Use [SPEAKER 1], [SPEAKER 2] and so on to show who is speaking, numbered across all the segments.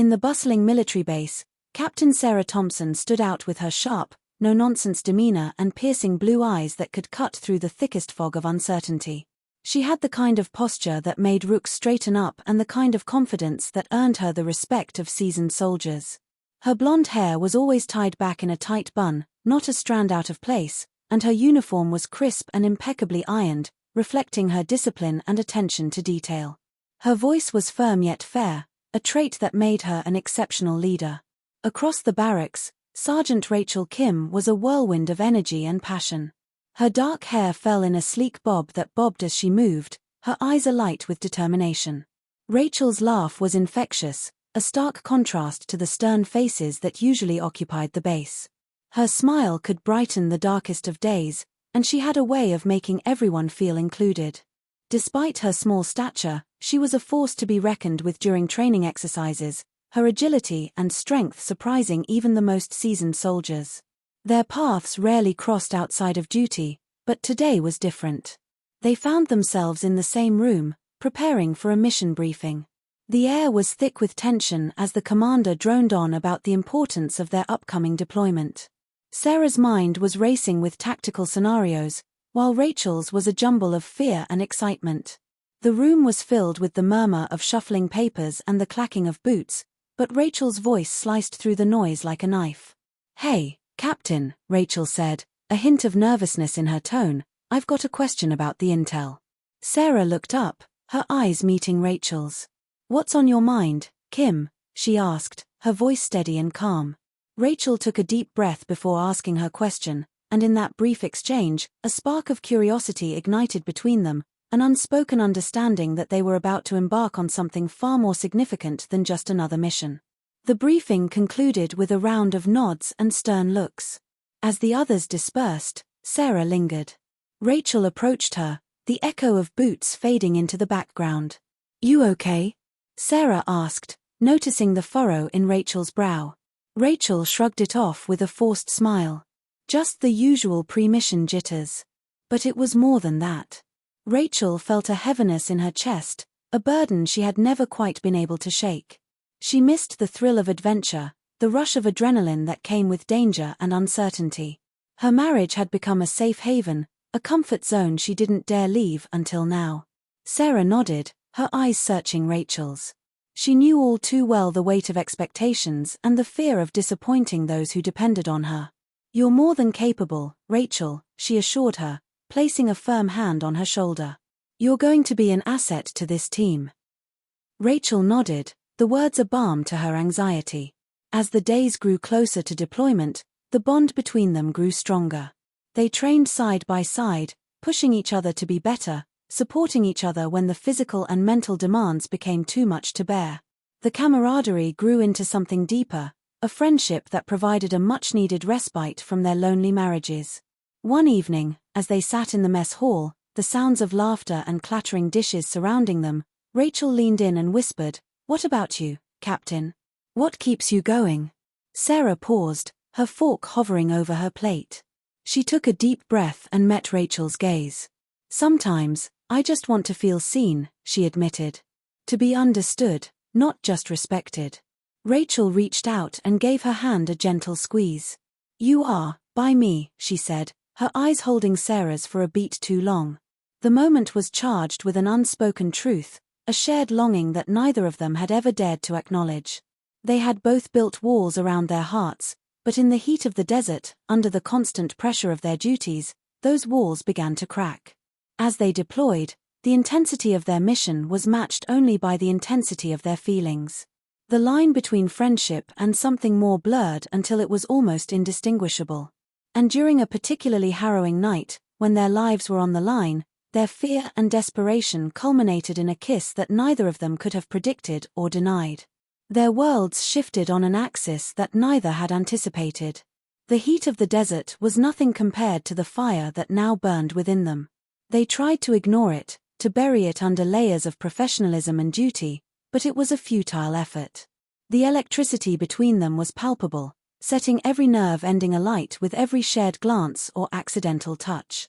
[SPEAKER 1] In the bustling military base, Captain Sarah Thompson stood out with her sharp, no-nonsense demeanor and piercing blue eyes that could cut through the thickest fog of uncertainty. She had the kind of posture that made rooks straighten up and the kind of confidence that earned her the respect of seasoned soldiers. Her blonde hair was always tied back in a tight bun, not a strand out of place, and her uniform was crisp and impeccably ironed, reflecting her discipline and attention to detail. Her voice was firm yet fair, a trait that made her an exceptional leader. Across the barracks, Sergeant Rachel Kim was a whirlwind of energy and passion. Her dark hair fell in a sleek bob that bobbed as she moved, her eyes alight with determination. Rachel's laugh was infectious, a stark contrast to the stern faces that usually occupied the base. Her smile could brighten the darkest of days, and she had a way of making everyone feel included. Despite her small stature, she was a force to be reckoned with during training exercises, her agility and strength surprising even the most seasoned soldiers. Their paths rarely crossed outside of duty, but today was different. They found themselves in the same room, preparing for a mission briefing. The air was thick with tension as the commander droned on about the importance of their upcoming deployment. Sarah's mind was racing with tactical scenarios, while Rachel's was a jumble of fear and excitement. The room was filled with the murmur of shuffling papers and the clacking of boots, but Rachel's voice sliced through the noise like a knife. "Hey, Captain," Rachel said, a hint of nervousness in her tone, "I've got a question about the intel." Sarah looked up, her eyes meeting Rachel's. "What's on your mind, Kim?" she asked, her voice steady and calm. Rachel took a deep breath before asking her question, and in that brief exchange, a spark of curiosity ignited between them, an unspoken understanding that they were about to embark on something far more significant than just another mission. The briefing concluded with a round of nods and stern looks. As the others dispersed, Sarah lingered. Rachel approached her, the echo of boots fading into the background. "You okay?" Sarah asked, noticing the furrow in Rachel's brow. Rachel shrugged it off with a forced smile. Just the usual pre-mission jitters. But it was more than that. Rachel felt a heaviness in her chest, a burden she had never quite been able to shake. She missed the thrill of adventure, the rush of adrenaline that came with danger and uncertainty. Her marriage had become a safe haven, a comfort zone she didn't dare leave until now. Sarah nodded, her eyes searching Rachel's. She knew all too well the weight of expectations and the fear of disappointing those who depended on her. "You're more than capable, Rachel," she assured her, placing a firm hand on her shoulder. "You're going to be an asset to this team." Rachel nodded, the words a balm to her anxiety. As the days grew closer to deployment, the bond between them grew stronger. They trained side by side, pushing each other to be better, supporting each other when the physical and mental demands became too much to bear. The camaraderie grew into something deeper, a friendship that provided a much-needed respite from their lonely marriages. One evening, as they sat in the mess hall, the sounds of laughter and clattering dishes surrounding them, Rachel leaned in and whispered, "What about you, Captain? What keeps you going?" Sarah paused, her fork hovering over her plate. She took a deep breath and met Rachel's gaze. "Sometimes, I just want to feel seen," she admitted. "To be understood, not just respected." Rachel reached out and gave her hand a gentle squeeze. "You are, by me," she said, her eyes holding Sarah's for a beat too long. The moment was charged with an unspoken truth, a shared longing that neither of them had ever dared to acknowledge. They had both built walls around their hearts, but in the heat of the desert, under the constant pressure of their duties, those walls began to crack. As they deployed, the intensity of their mission was matched only by the intensity of their feelings. The line between friendship and something more blurred until it was almost indistinguishable. And during a particularly harrowing night, when their lives were on the line, their fear and desperation culminated in a kiss that neither of them could have predicted or denied. Their worlds shifted on an axis that neither had anticipated. The heat of the desert was nothing compared to the fire that now burned within them. They tried to ignore it, to bury it under layers of professionalism and duty, but it was a futile effort. The electricity between them was palpable, setting every nerve ending alight with every shared glance or accidental touch.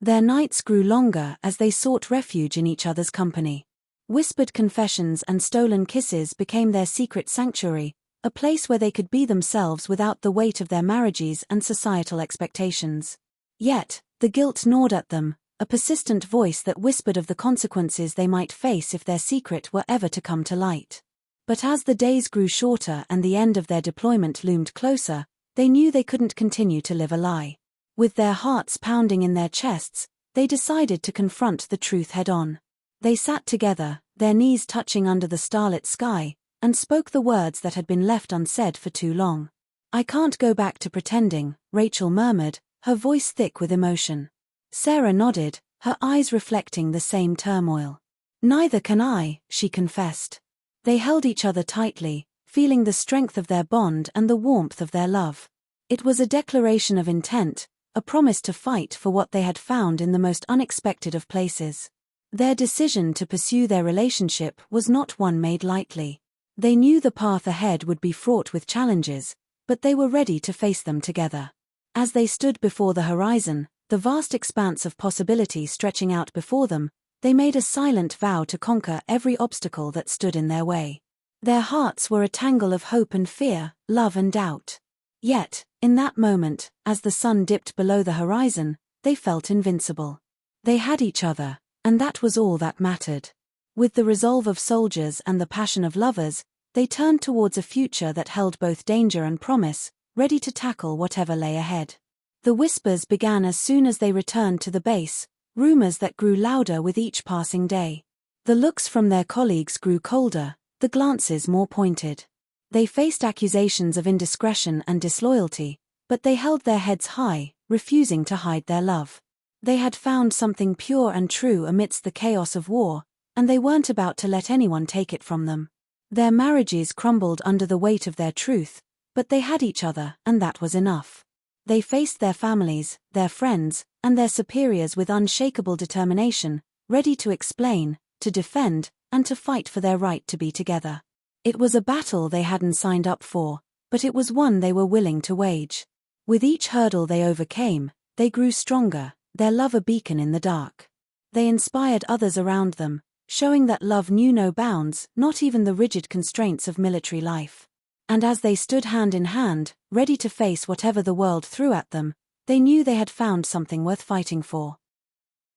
[SPEAKER 1] Their nights grew longer as they sought refuge in each other's company. Whispered confessions and stolen kisses became their secret sanctuary, a place where they could be themselves without the weight of their marriages and societal expectations. Yet, the guilt gnawed at them, a persistent voice that whispered of the consequences they might face if their secret were ever to come to light. But as the days grew shorter and the end of their deployment loomed closer, they knew they couldn't continue to live a lie. With their hearts pounding in their chests, they decided to confront the truth head-on. They sat together, their knees touching under the starlit sky, and spoke the words that had been left unsaid for too long. "I can't go back to pretending," Rachel murmured, her voice thick with emotion. Sarah nodded, her eyes reflecting the same turmoil. "Neither can I," she confessed. They held each other tightly, feeling the strength of their bond and the warmth of their love. It was a declaration of intent, a promise to fight for what they had found in the most unexpected of places. Their decision to pursue their relationship was not one made lightly. They knew the path ahead would be fraught with challenges, but they were ready to face them together. As they stood before the horizon, the vast expanse of possibility stretching out before them, they made a silent vow to conquer every obstacle that stood in their way. Their hearts were a tangle of hope and fear, love and doubt. Yet, in that moment, as the sun dipped below the horizon, they felt invincible. They had each other, and that was all that mattered. With the resolve of soldiers and the passion of lovers, they turned towards a future that held both danger and promise, ready to tackle whatever lay ahead. The whispers began as soon as they returned to the base, rumors that grew louder with each passing day. The looks from their colleagues grew colder, the glances more pointed. They faced accusations of indiscretion and disloyalty, but they held their heads high, refusing to hide their love. They had found something pure and true amidst the chaos of war, and they weren't about to let anyone take it from them. Their marriages crumbled under the weight of their truth, but they had each other, and that was enough. They faced their families, their friends, and their superiors with unshakable determination, ready to explain, to defend, and to fight for their right to be together. It was a battle they hadn't signed up for, but it was one they were willing to wage. With each hurdle they overcame, they grew stronger, their love a beacon in the dark. They inspired others around them, showing that love knew no bounds, not even the rigid constraints of military life. And as they stood hand in hand, ready to face whatever the world threw at them, they knew they had found something worth fighting for.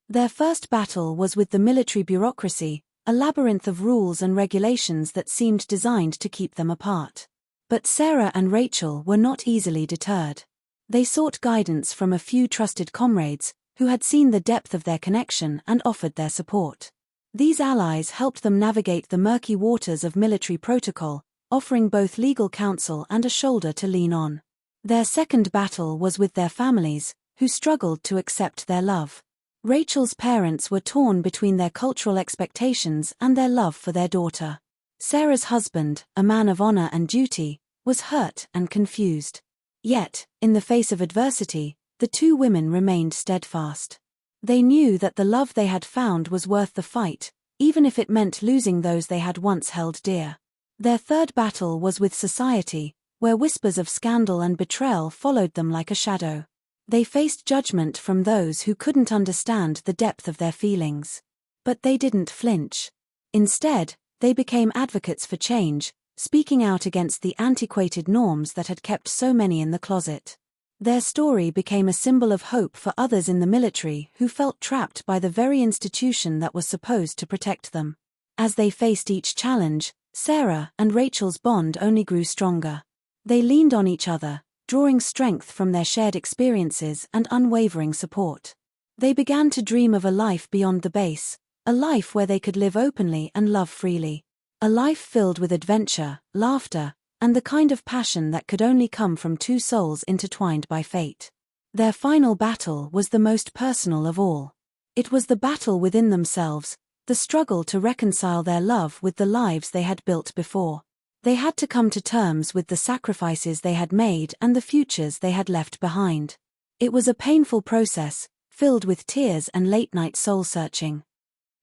[SPEAKER 1] Their first battle was with the military bureaucracy, a labyrinth of rules and regulations that seemed designed to keep them apart. But Sarah and Rachel were not easily deterred. They sought guidance from a few trusted comrades, who had seen the depth of their connection and offered their support. These allies helped them navigate the murky waters of military protocol, offering both legal counsel and a shoulder to lean on. Their second battle was with their families, who struggled to accept their love. Rachel's parents were torn between their cultural expectations and their love for their daughter. Sarah's husband, a man of honor and duty, was hurt and confused. Yet, in the face of adversity, the two women remained steadfast. They knew that the love they had found was worth the fight, even if it meant losing those they had once held dear. Their third battle was with society, where whispers of scandal and betrayal followed them like a shadow. They faced judgment from those who couldn't understand the depth of their feelings. But they didn't flinch. Instead, they became advocates for change, speaking out against the antiquated norms that had kept so many in the closet. Their story became a symbol of hope for others in the military who felt trapped by the very institution that was supposed to protect them. As they faced each challenge, Sarah and Rachel's bond only grew stronger. They leaned on each other, drawing strength from their shared experiences and unwavering support. They began to dream of a life beyond the base, a life where they could live openly and love freely. A life filled with adventure, laughter, and the kind of passion that could only come from two souls intertwined by fate. Their final battle was the most personal of all. It was the battle within themselves, the struggle to reconcile their love with the lives they had built before. They had to come to terms with the sacrifices they had made and the futures they had left behind. It was a painful process, filled with tears and late-night soul-searching.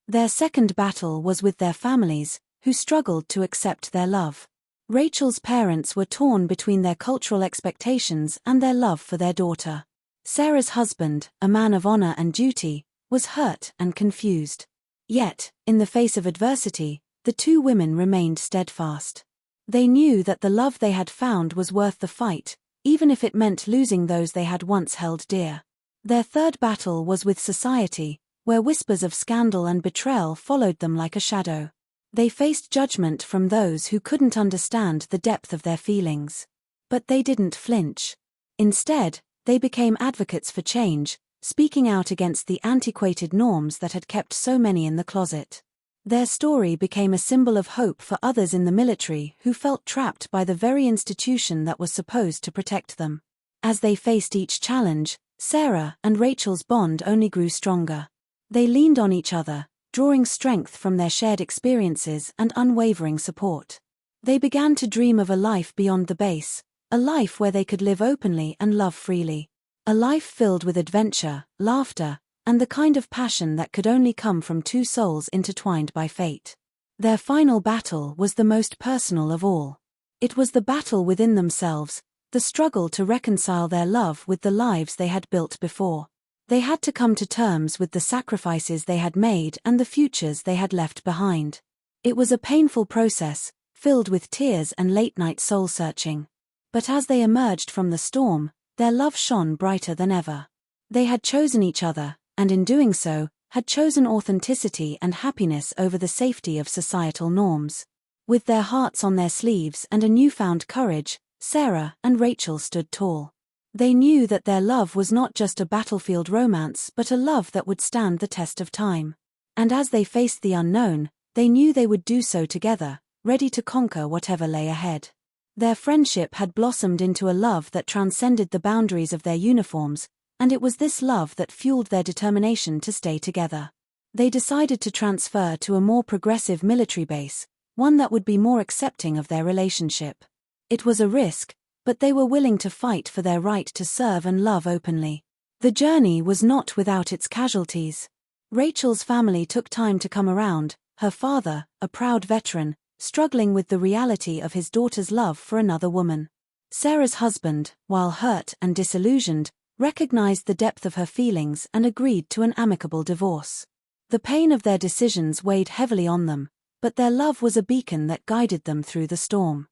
[SPEAKER 1] Their second battle was with their families, who struggled to accept their love. Rachel's parents were torn between their cultural expectations and their love for their daughter. Sarah's husband, a man of honor and duty, was hurt and confused. Yet, in the face of adversity, the two women remained steadfast. They knew that the love they had found was worth the fight, even if it meant losing those they had once held dear. Their third battle was with society, where whispers of scandal and betrayal followed them like a shadow. They faced judgment from those who couldn't understand the depth of their feelings. But they didn't flinch. Instead, they became advocates for change, speaking out against the antiquated norms that had kept so many in the closet. Their story became a symbol of hope for others in the military who felt trapped by the very institution that was supposed to protect them. As they faced each challenge, Sarah and Rachel's bond only grew stronger. They leaned on each other, drawing strength from their shared experiences and unwavering support. They began to dream of a life beyond the base, a life where they could live openly and love freely. A life filled with adventure, laughter, and the kind of passion that could only come from two souls intertwined by fate. Their final battle was the most personal of all. It was the battle within themselves, the struggle to reconcile their love with the lives they had built before. They had to come to terms with the sacrifices they had made and the futures they had left behind. It was a painful process, filled with tears and late-night soul-searching. But as they emerged from the storm, their love shone brighter than ever. They had chosen each other, and in doing so, had chosen authenticity and happiness over the safety of societal norms. With their hearts on their sleeves and a newfound courage, Sarah and Rachel stood tall. They knew that their love was not just a battlefield romance but a love that would stand the test of time. And as they faced the unknown, they knew they would do so together, ready to conquer whatever lay ahead. Their friendship had blossomed into a love that transcended the boundaries of their uniforms, and it was this love that fueled their determination to stay together. They decided to transfer to a more progressive military base, one that would be more accepting of their relationship. It was a risk, but they were willing to fight for their right to serve and love openly. The journey was not without its casualties. Rachel's family took time to come around, her father, a proud veteran, struggling with the reality of his daughter's love for another woman. Sarah's husband, while hurt and disillusioned, recognized the depth of her feelings and agreed to an amicable divorce. The pain of their decisions weighed heavily on them, but their love was a beacon that guided them through the storm.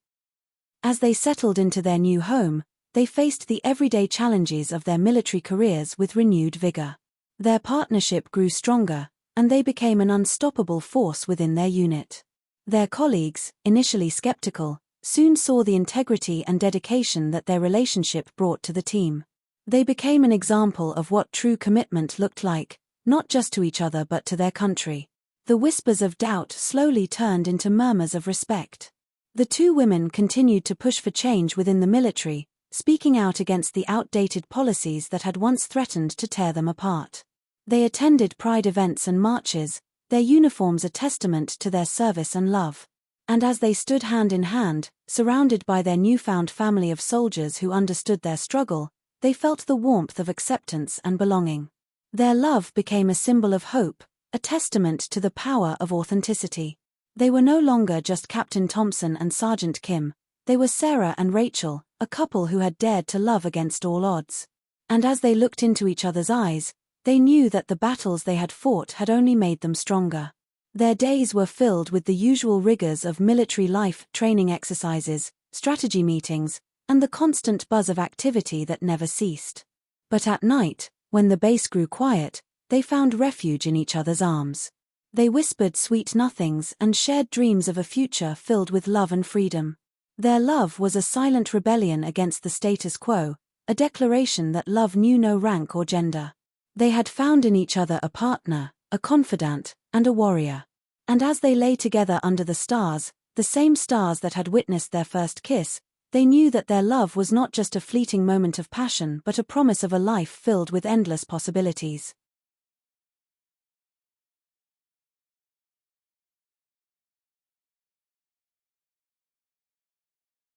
[SPEAKER 1] As they settled into their new home, they faced the everyday challenges of their military careers with renewed vigor. Their partnership grew stronger, and they became an unstoppable force within their unit. Their colleagues, initially skeptical, soon saw the integrity and dedication that their relationship brought to the team. They became an example of what true commitment looked like, not just to each other but to their country. The whispers of doubt slowly turned into murmurs of respect. The two women continued to push for change within the military, speaking out against the outdated policies that had once threatened to tear them apart. They attended pride events and marches, their uniforms a testament to their service and love. And as they stood hand in hand, surrounded by their newfound family of soldiers who understood their struggle, they felt the warmth of acceptance and belonging. Their love became a symbol of hope, a testament to the power of authenticity. They were no longer just Captain Thompson and Sergeant Kim, they were Sarah and Rachel, a couple who had dared to love against all odds. And as they looked into each other's eyes, they knew that the battles they had fought had only made them stronger. Their days were filled with the usual rigors of military life, training exercises, strategy meetings, and the constant buzz of activity that never ceased. But at night, when the base grew quiet, they found refuge in each other's arms. They whispered sweet nothings and shared dreams of a future filled with love and freedom. Their love was a silent rebellion against the status quo, a declaration that love knew no rank or gender. They had found in each other a partner, a confidant, and a warrior. And as they lay together under the stars, the same stars that had witnessed their first kiss, they knew that their love was not just a fleeting moment of passion but a promise of a life filled with endless possibilities.